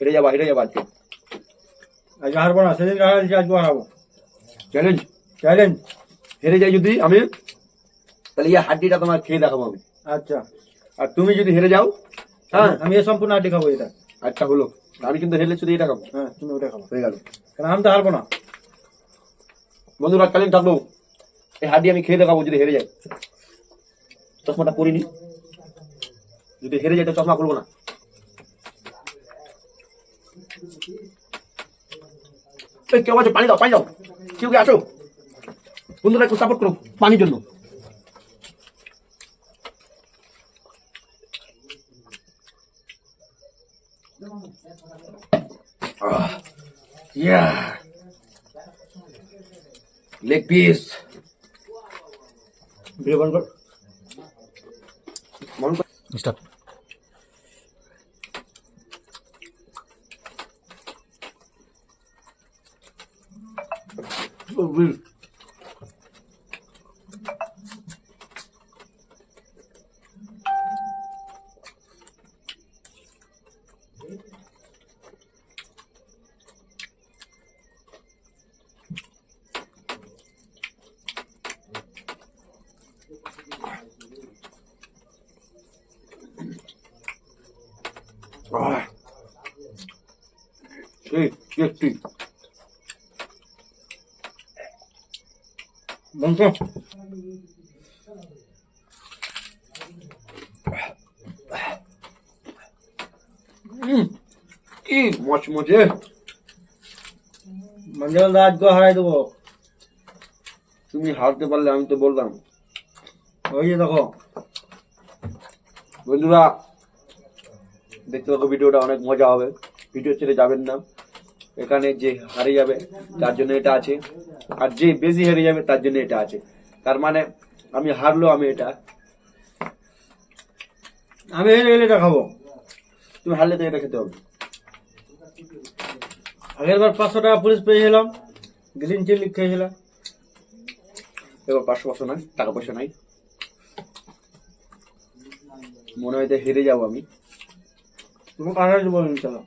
হেরে যাবা আজকে। আজকে হারবো না, সেদিন হারা দিচ্ছি, আজকে হারাবো। চ্যালেঞ্জ। চ্যালেঞ্জ। হেরে যাই যদি আমি, তাহলে এই হাড্ডিটা তোমার খেয়ে দেখাবো আমি। আচ্ছা। আর তুমি যদি হেরে যাও, হ্যাঁ আমি এই সম্পূর্ণ হাড্ডি খাবো এটা। আচ্ছা হলো, আমি কিন্তু হেরলে শুধু এটা খাবো। হ্যাঁ, তুমি ওটা খাবো। হয়ে গেল। কারণ আমি তো হারবো না। বন্ধুরা চ্যালেঞ্জ থাকলো, এই হাড্ডি আমি খেয়ে দেখাবো যদি হেরে যাই। চশমাটা পরিনি, যদি হেরে যাই তো চশমা খুলবো না। কেউ আছো? পানি দাও, পানি দাও। কেউ কে আসো? বন্ধুরা একটু সাপোর্ট করো পানির জন্য। Leg piece. ভিডিও বন্ধ কর। স্টার্ট। টেস্টি। বন্ধ। কি মচমচে। মঞ্জল দা আজকে হারাই দেবো। তুমি হারতে পারলে আমি তো বললাম। ওই যে দেখো বন্ধুরা, দেখতে থাকো ভিডিওটা, অনেক মজা হবে। ভিডিও ছেড়ে যাবেন না। এখানে যে হারে যাবে তার জন্য এটা আছে, আর যে বেশি হেরে যাবে তার জন্য এটা আছে। তার মানে আমি হারলো, আমি এটা, আমি হেরে গেলে এটা খাবো। তুমি হারলে তো এটা খেতে হবে। আগের বার 500 টাকা পুলিশ পেয়েছিলাম, গ্রিন চিলি খেয়েছিলাম। এবার 500 নাই, টাকা পয়সা নাই। মনে হয় হেরে যাবো আমি। তোমাকে হারাই দেবো ইনশাল্লাহ।